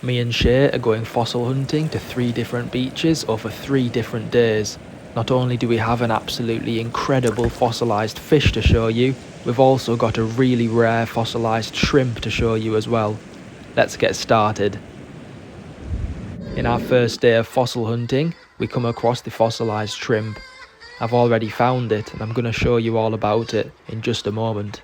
Me and Shay are going fossil hunting to 3 different beaches over 3 different days. Not only do we have an absolutely incredible fossilised fish to show you, we've also got a really rare fossilised shrimp to show you as well. Let's get started. In our first day of fossil hunting, we come across the fossilised shrimp. I've already found it and I'm going to show you all about it in just a moment.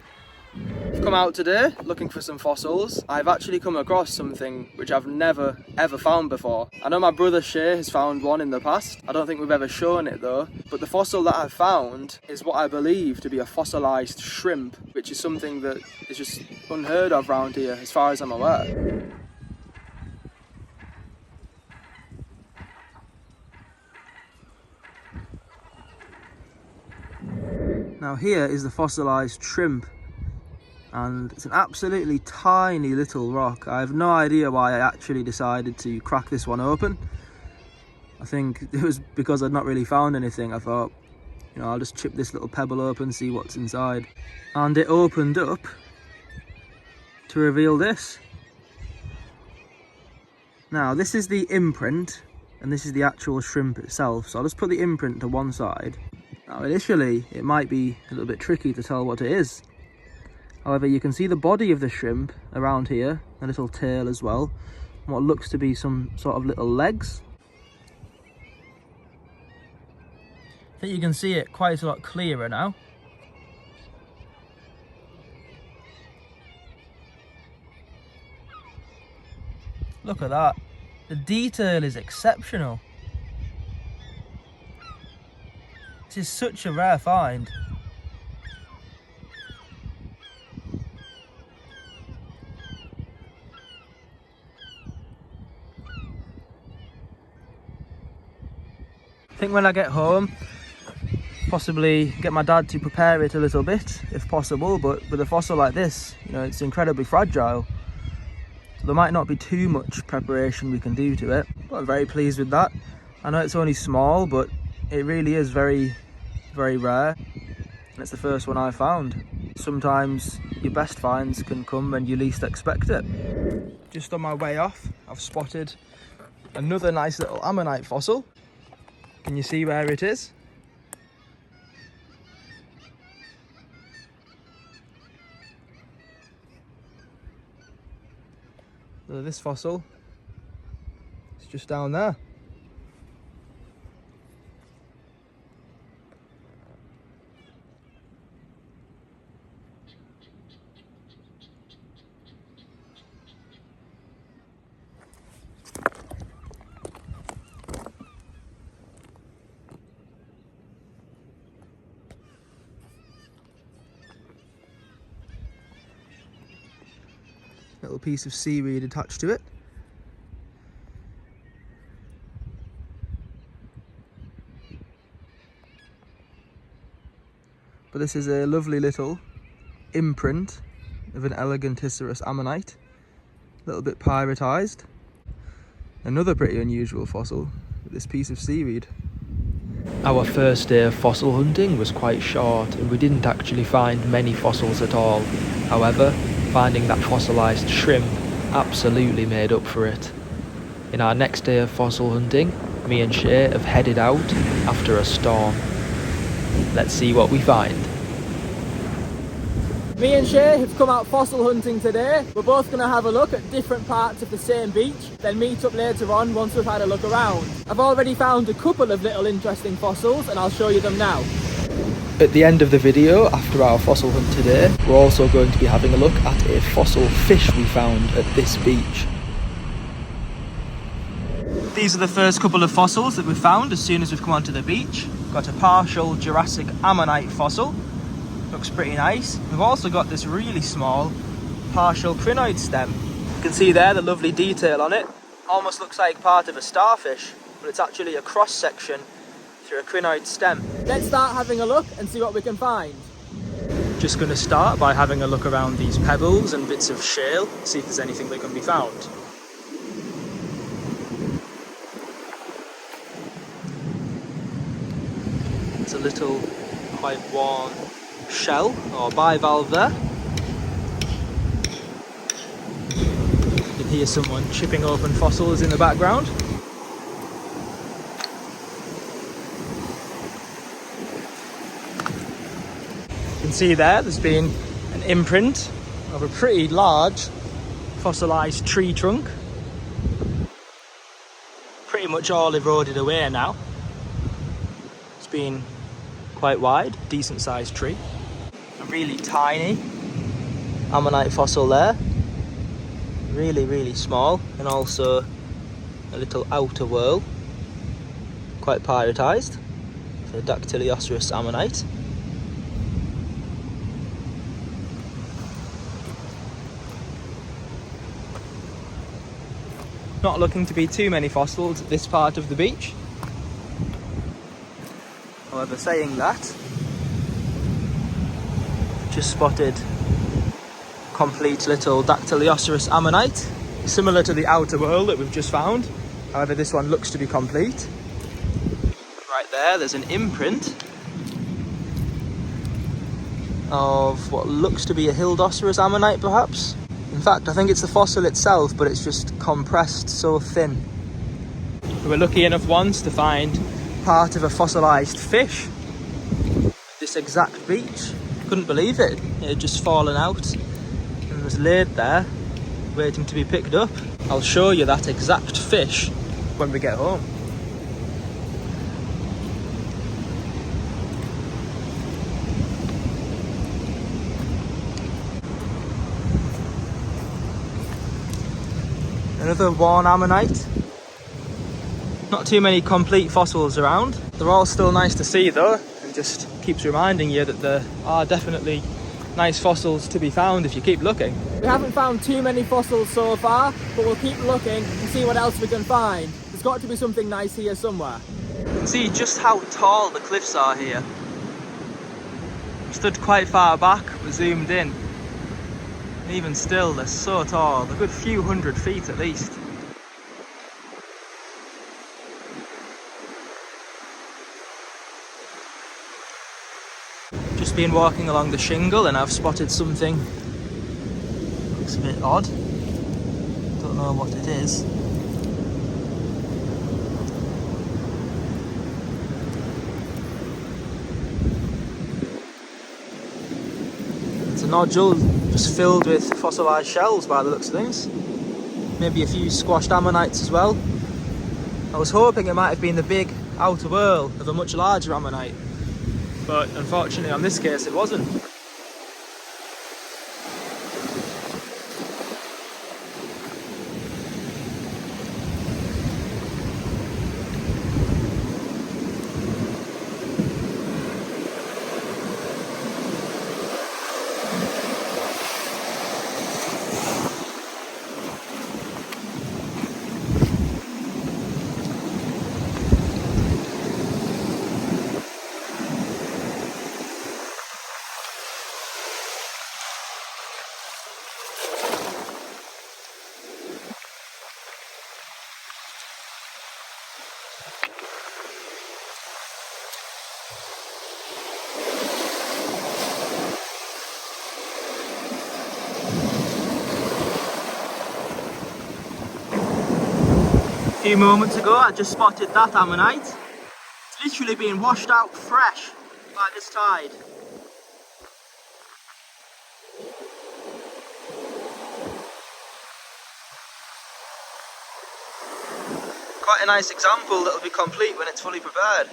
I've come out today looking for some fossils. I've actually come across something which I've never ever found before. I know my brother Shay has found one in the past. I don't think we've ever shown it though. But the fossil that I've found is what I believe to be a fossilised shrimp, which is something that is just unheard of around here as far as I'm aware. Now here is the fossilised shrimp, and it's an absolutely tiny little rock. I have no idea why I actually decided to crack this one open. I think it was because I'd not really found anything. I thought, you know, I'll just chip this little pebble open, see what's inside. And it opened up to reveal this. Now this is the imprint and this is the actual shrimp itself. So I'll just put the imprint to one side. Now initially it might be a little bit tricky to tell what it is. However, you can see the body of the shrimp around here, a little tail as well, and what looks to be some sort of little legs. I think you can see it quite a lot clearer now. Look at that. The detail is exceptional. This is such a rare find. I think when I get home, possibly get my dad to prepare it a little bit, if possible, but with a fossil like this, you know, it's incredibly fragile. So there might not be too much preparation we can do to it, but I'm very pleased with that. I know it's only small, but it really is very, very rare. And it's the first one I found. Sometimes your best finds can come when you least expect it. Just on my way off, I've spotted another nice little ammonite fossil. Can you see where it is? So this fossil is just down there. Little piece of seaweed attached to it. But this is a lovely little imprint of an Eleganticerus ammonite, a little bit pyritized. Another pretty unusual fossil with this piece of seaweed. Our first day of fossil hunting was quite short and we didn't actually find many fossils at all. However, finding that fossilised shrimp absolutely made up for it. In our next day of fossil hunting, me and Shay have headed out after a storm. Let's see what we find. Me and Shay have come out fossil hunting today. We're both going to have a look at different parts of the same beach, then meet up later on once we've had a look around. I've already found a couple of little interesting fossils and I'll show you them now. At the end of the video, after our fossil hunt today, we're also going to be having a look at a fossil fish we found at this beach. These are the first couple of fossils that we've found as soon as we've come onto the beach. We've got a partial Jurassic ammonite fossil. Looks pretty nice. We've also got this really small partial crinoid stem. You can see there the lovely detail on it. Almost looks like part of a starfish, but it's actually a cross section through a crinoid stem. Let's start having a look and see what we can find. Just going to start by having a look around these pebbles and bits of shale, see if there's anything that can be found. It's a little quite worn shell or bivalve there. You hear someone chipping open fossils in the background. You can see there's been an imprint of a pretty large fossilised tree trunk. Pretty much all eroded away now. It's been quite wide, decent sized tree. A really tiny ammonite fossil there. Really small, and also a little outer whorl. Quite pyrotised for Dactyloceros ammonite. Not looking to be too many fossils at this part of the beach. However, saying that, just spotted complete little Dactyloceros ammonite, similar to the outer whorl that we've just found. However, this one looks to be complete. Right there's an imprint of what looks to be a Hildoceros ammonite, perhaps. In fact, I think it's the fossil itself, but it's just compressed so thin. We were lucky enough once to find part of a fossilised fish at this exact beach. Couldn't believe it. It had just fallen out and was laid there, waiting to be picked up. I'll show you that exact fish when we get home. Another worn ammonite. Not too many complete fossils around. They're all still nice to see though, and just keeps reminding you that there are definitely nice fossils to be found if you keep looking. We haven't found too many fossils so far, but we'll keep looking and see what else we can find. There's got to be something nice here somewhere. You can see just how tall the cliffs are here. I'm stood quite far back, we're zoomed in. Even still, they're so tall, they're a good few hundred feet at least. Just been walking along the shingle and I've spotted something. Looks a bit odd. Don't know what it is. It's a nodule just filled with fossilised shells by the looks of things. Maybe a few squashed ammonites as well. I was hoping it might have been the big outer whorl of a much larger ammonite, but unfortunately on this case it wasn't. A few moments ago I just spotted that ammonite. It's literally being washed out fresh by this tide. Quite a nice example that'll be complete when it's fully prepared.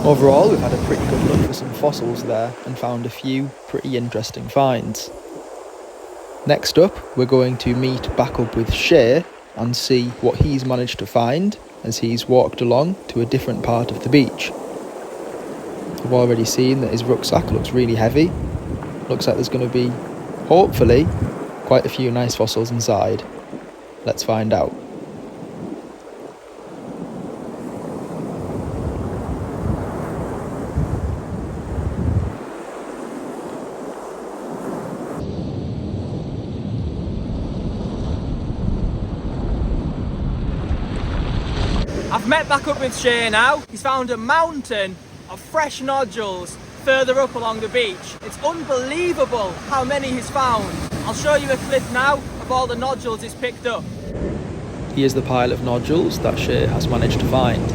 Overall, we've had a pretty good look for some fossils there and found a few pretty interesting finds. Next up, we're going to meet back up with Shay and see what he's managed to find as he's walked along to a different part of the beach. I've already seen that his rucksack looks really heavy. Looks like there's going to be, hopefully, quite a few nice fossils inside. Let's find out. I've met back up with Shay now. He's found a mountain of fresh nodules further up along the beach. It's unbelievable how many he's found. I'll show you a clip now of all the nodules he's picked up. Here's the pile of nodules that Shay has managed to find.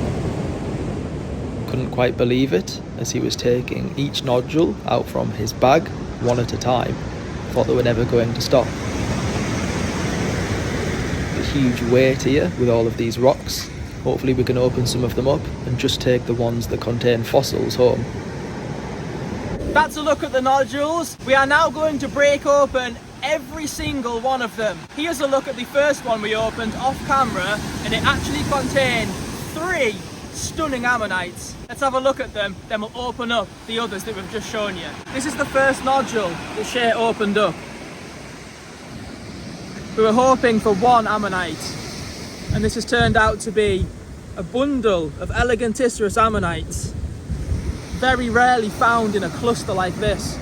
Couldn't quite believe it as he was taking each nodule out from his bag one at a time. Thought they were never going to stop. A huge weight here with all of these rocks. Hopefully we can open some of them up and just take the ones that contain fossils home. That's a look at the nodules. We are now going to break open every single one of them. Here's a look at the first one we opened off camera, and it actually contained 3 stunning ammonites. Let's have a look at them, then we'll open up the others that we've just shown you. This is the first nodule that Shay opened up. We were hoping for 1 ammonite, and this has turned out to be a bundle of elegantissous ammonites, very rarely found in a cluster like this.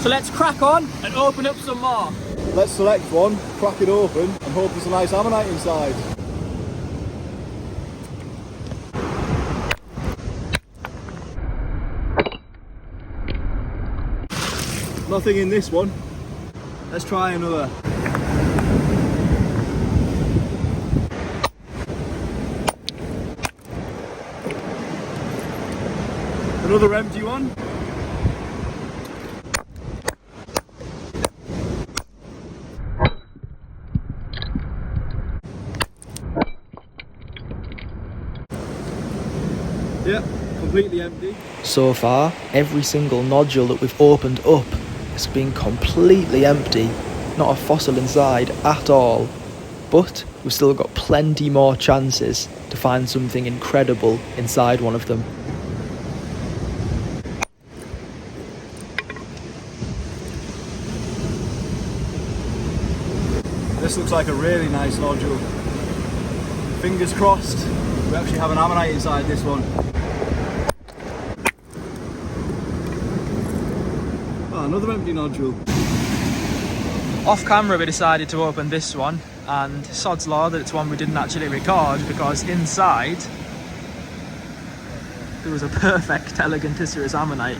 So let's crack on and open up some more. Let's select one, crack it open, and hope there's a nice ammonite inside. Nothing in this one. Let's try another. Another empty one. Yeah, completely empty. So far, every single nodule that we've opened up has been completely empty. Not a fossil inside at all. But we've still got plenty more chances to find something incredible inside one of them. This looks like a really nice nodule. Fingers crossed, we actually have an ammonite inside this one. Oh, another empty nodule. Off camera we decided to open this one, and sod's law that it's one we didn't actually record, because inside there was a perfect elegantissous ammonite.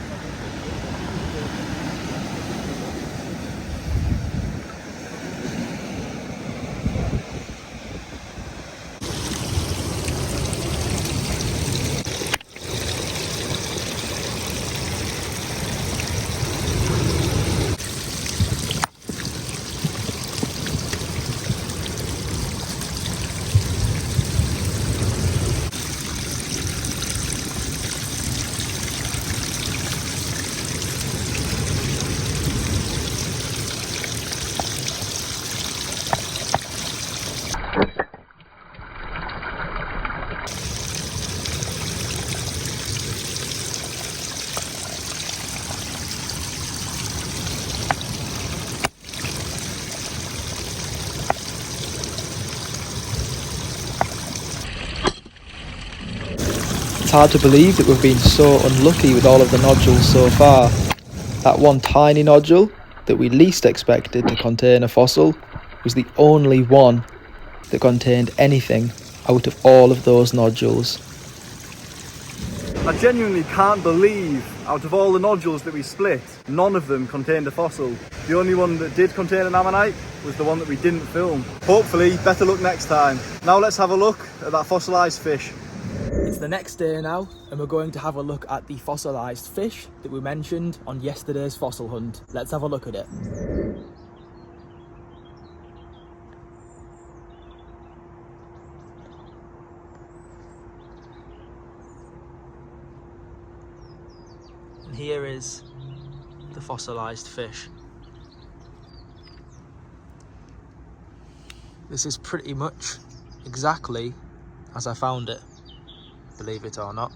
It's hard to believe that we've been so unlucky with all of the nodules so far. That one tiny nodule that we least expected to contain a fossil was the only one that contained anything out of all of those nodules. I genuinely can't believe, out of all the nodules that we split, none of them contained a fossil. The only one that did contain an ammonite was the one that we didn't film. Hopefully, better luck next time. Now let's have a look at that fossilised fish. It's the next day now, and we're going to have a look at the fossilised fish that we mentioned on yesterday's fossil hunt. Let's have a look at it. And here is the fossilised fish. This is pretty much exactly as I found it, believe it or not.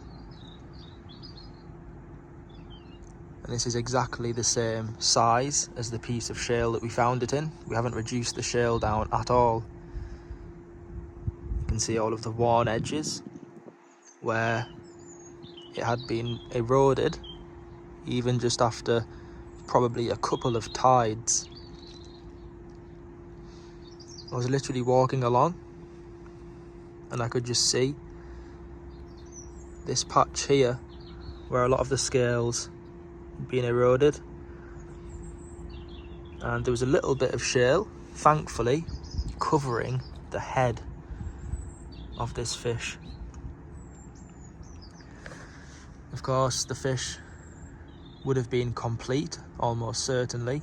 And this is exactly the same size as the piece of shale that we found it in. We haven't reduced the shale down at all. You can see all of the worn edges where it had been eroded even just after probably a couple of tides. I was literally walking along and I could just see this patch here where a lot of the scales had been eroded, and there was a little bit of shale, thankfully, covering the head of this fish. Of course, the fish would have been complete, almost certainly,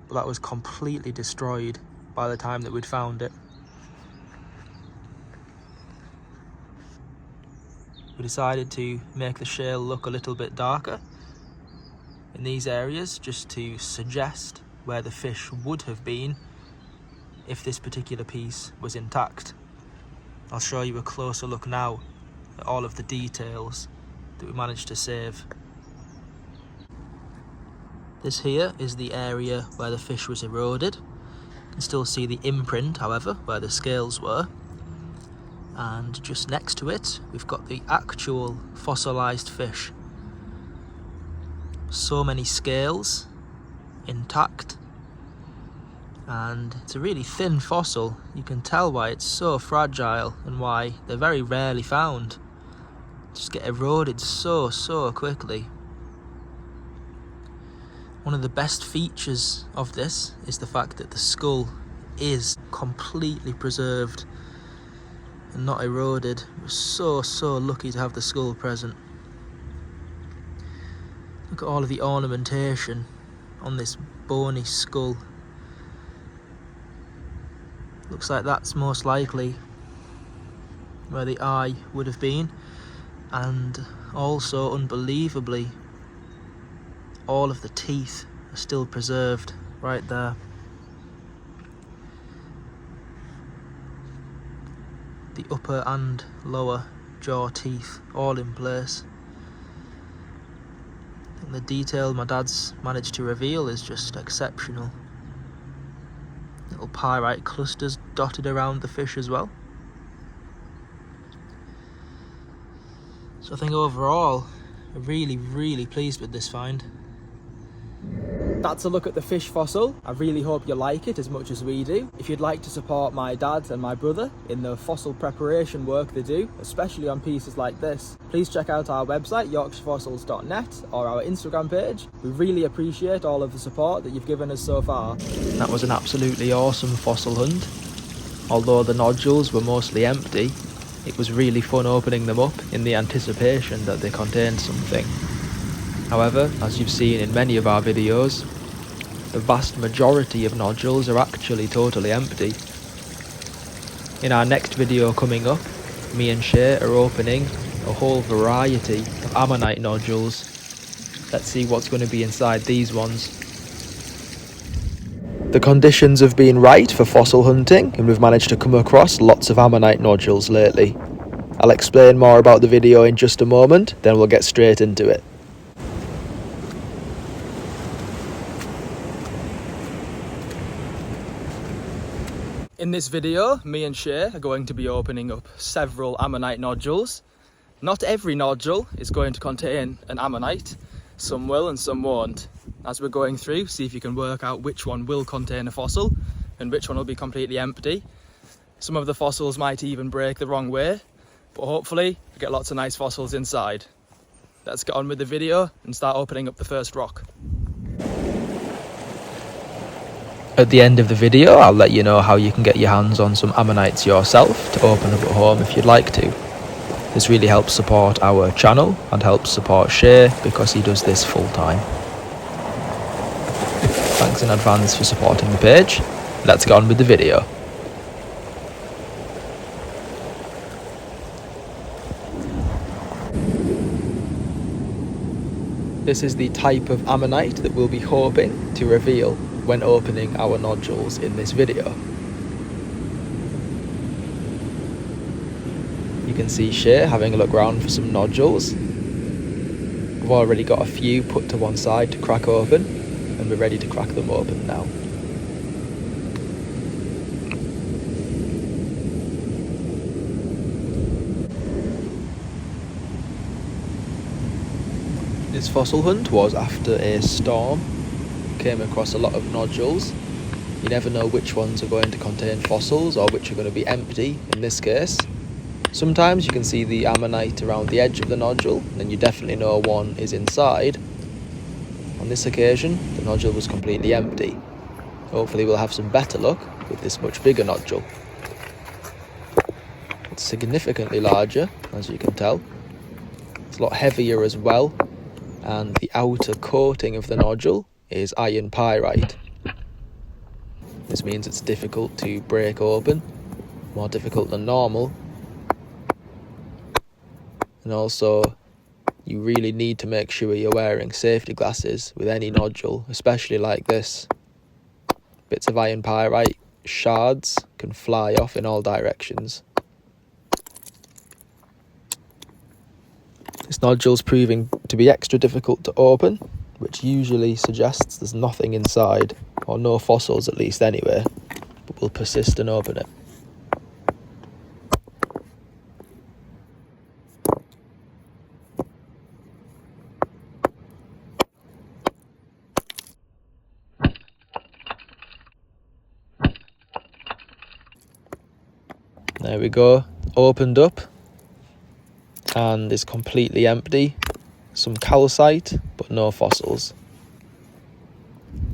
but that was completely destroyed by the time that we'd found it. We decided to make the shale look a little bit darker in these areas, just to suggest where the fish would have been if this particular piece was intact. I'll show you a closer look now at all of the details that we managed to save. This here is the area where the fish was eroded. You can still see the imprint, however, where the scales were. And just next to it, we've got the actual fossilised fish. So many scales intact, and it's a really thin fossil. You can tell why it's so fragile and why they're very rarely found. Just get eroded so quickly. One of the best features of this is the fact that the skull is completely preserved and not eroded. We're so lucky to have the skull present. Look at all of the ornamentation on this bony skull. Looks like that's most likely where the eye would have been, and also, unbelievably, all of the teeth are still preserved right there. The upper and lower jaw teeth all in place. I think the detail my dad's managed to reveal is just exceptional. Little pyrite clusters dotted around the fish as well. So I think overall, I'm really pleased with this find. That's a look at the fish fossil. I really hope you like it as much as we do. If you'd like to support my dad and my brother in the fossil preparation work they do, especially on pieces like this, please check out our website, yorkshirefossils.net, or our Instagram page. We really appreciate all of the support that you've given us so far. That was an absolutely awesome fossil hunt. Although the nodules were mostly empty, it was really fun opening them up in the anticipation that they contained something. However, as you've seen in many of our videos, the vast majority of nodules are actually totally empty. In our next video coming up, me and Shay are opening a whole variety of ammonite nodules. Let's see what's going to be inside these ones. The conditions have been right for fossil hunting, and we've managed to come across lots of ammonite nodules lately. I'll explain more about the video in just a moment, then we'll get straight into it. In this video, me and Shay are going to be opening up several ammonite nodules. Not every nodule is going to contain an ammonite. Some will and some won't. As we're going through, see if you can work out which one will contain a fossil and which one will be completely empty. Some of the fossils might even break the wrong way, but hopefully we get lots of nice fossils inside. Let's get on with the video and start opening up the first rock. At the end of the video, I'll let you know how you can get your hands on some ammonites yourself to open up at home if you'd like to. This really helps support our channel and helps support Shay because he does this full time. Thanks in advance for supporting the page. Let's get on with the video. This is the type of ammonite that we'll be hoping to reveal when opening our nodules in this video. You can see Shay having a look around for some nodules. We've already got a few put to one side to crack open, and we're ready to crack them open now. This fossil hunt was after a storm came across a lot of nodules. You never know which ones are going to contain fossils or which are going to be empty in this case. Sometimes you can see the ammonite around the edge of the nodule, and you definitely know one is inside. On this occasion, the nodule was completely empty. Hopefully we'll have some better luck with this much bigger nodule. It's significantly larger, as you can tell. It's a lot heavier as well, and the outer coating of the nodule is iron pyrite. This means it's difficult to break open, more difficult than normal. And also, you really need to make sure you're wearing safety glasses with any nodule, especially like this. Bits of iron pyrite, shards, can fly off in all directions. This nodule's proving to be extra difficult to open, which usually suggests there's nothing inside, or no fossils at least anyway, but we'll persist and open it. There we go, opened up and is completely empty. Some calcite, but no fossils.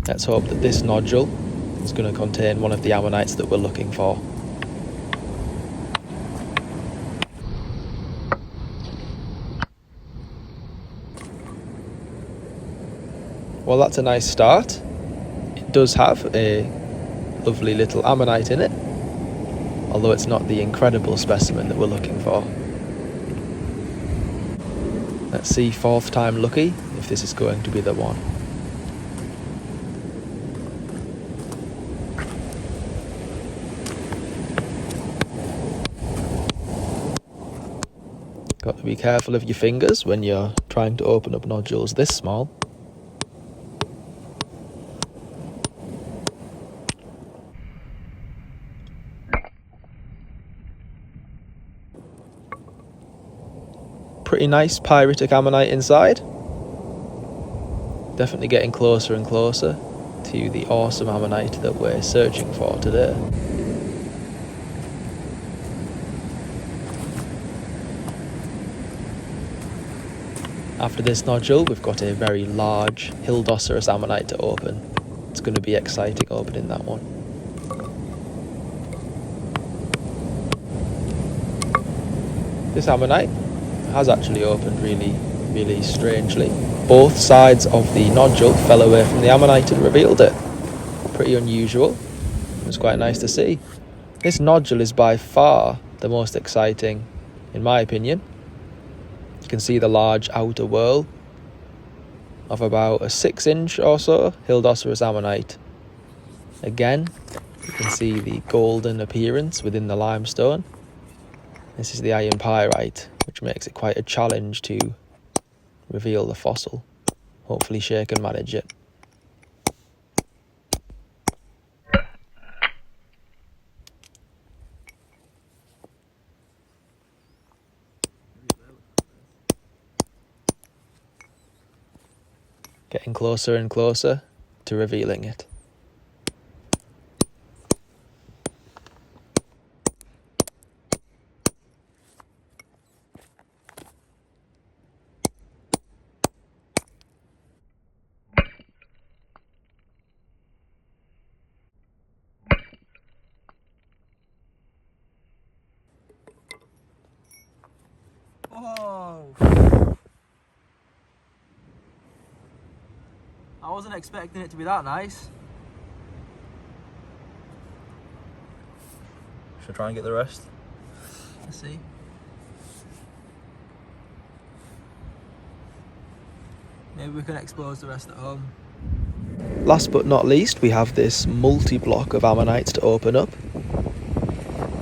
Let's hope that this nodule is going to contain one of the ammonites that we're looking for. Well, that's a nice start. It does have a lovely little ammonite in it, although it's not the incredible specimen that we're looking for. Let's see, fourth time lucky, if this is going to be the one. Got to be careful of your fingers when you're trying to open up nodules this small. Pretty nice pyritic ammonite inside. Definitely getting closer and closer to the awesome ammonite that we're searching for today. After this nodule, we've got a very large Hildoceras ammonite to open. It's going to be exciting opening that one. This ammonite has actually opened really strangely. Both sides of the nodule fell away from the ammonite and revealed it. Pretty unusual. It was quite nice to see. This nodule is by far the most exciting, in my opinion. You can see the large outer whorl of about a 6-inch or so Hildoceras ammonite. Again, you can see the golden appearance within the limestone. This is the iron pyrite, which makes it quite a challenge to reveal the fossil. Hopefully Shay can manage it. Getting closer and closer to revealing it. Oh! I wasn't expecting it to be that nice. Should I try and get the rest? Let's see. Maybe we can expose the rest at home. Last but not least, we have this multi-block of ammonites to open up.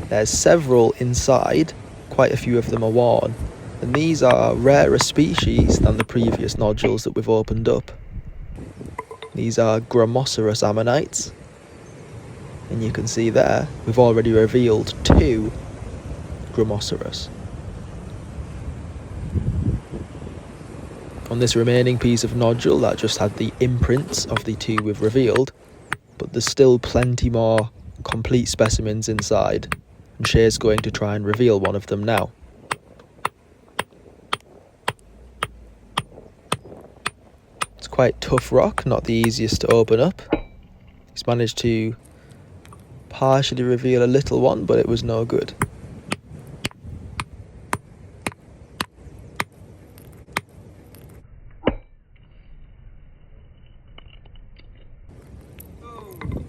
There's several inside, quite a few of them are worn, and these are rarer species than the previous nodules that we've opened up. These are Gramoceras ammonites, and you can see there we've already revealed 2 Gramoceras. On this remaining piece of nodule that just had the imprints of the two we've revealed, but there's still plenty more complete specimens inside, and Shay's going to try and reveal one of them now. It's quite tough rock, not the easiest to open up. He's managed to partially reveal a little one, but it was no good.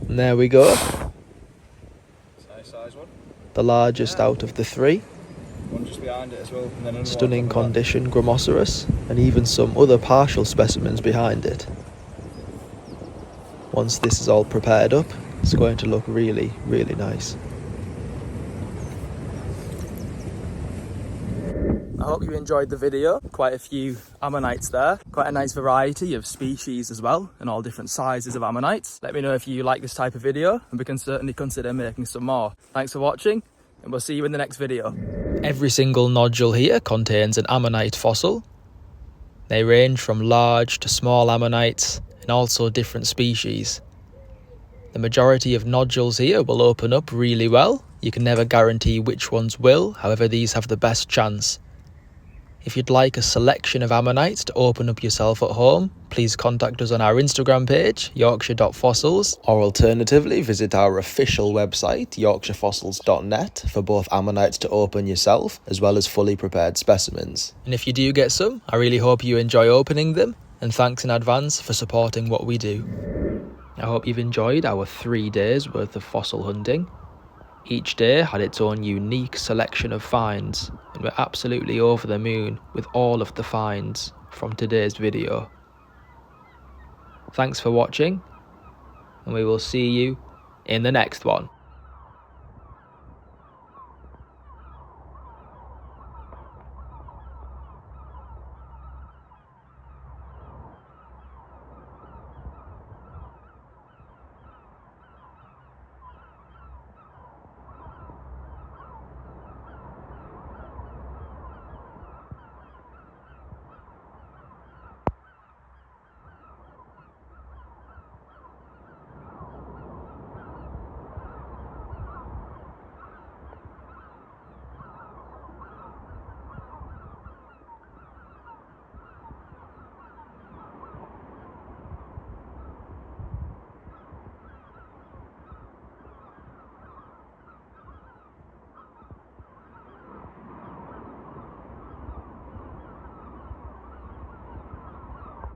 And there we go. Nice size one. The largest out of the three. One just behind it as well. And then another Stunning one on the back. condition Gramoceros, and even some other partial specimens behind it. Once this is all prepared up, it's going to look really, really nice. I hope you enjoyed the video. Quite a few ammonites there. Quite a nice variety of species as well, and all different sizes of ammonites. Let me know if you like this type of video, and we can certainly consider making some more. Thanks for watching, and we'll see you in the next video. Every single nodule here contains an ammonite fossil. They range from large to small ammonites, and also different species. The majority of nodules here will open up really well. You can never guarantee which ones will, however these have the best chance. If you'd like a selection of ammonites to open up yourself at home, please contact us on our Instagram page, yorkshire.fossils, or alternatively visit our official website, yorkshirefossils.net, for both ammonites to open yourself, as well as fully prepared specimens. And if you do get some, I really hope you enjoy opening them, and thanks in advance for supporting what we do. I hope you've enjoyed our 3 days worth of fossil hunting. Each day had its own unique selection of finds, and we're absolutely over the moon with all of the finds from today's video. Thanks for watching, and we will see you in the next one.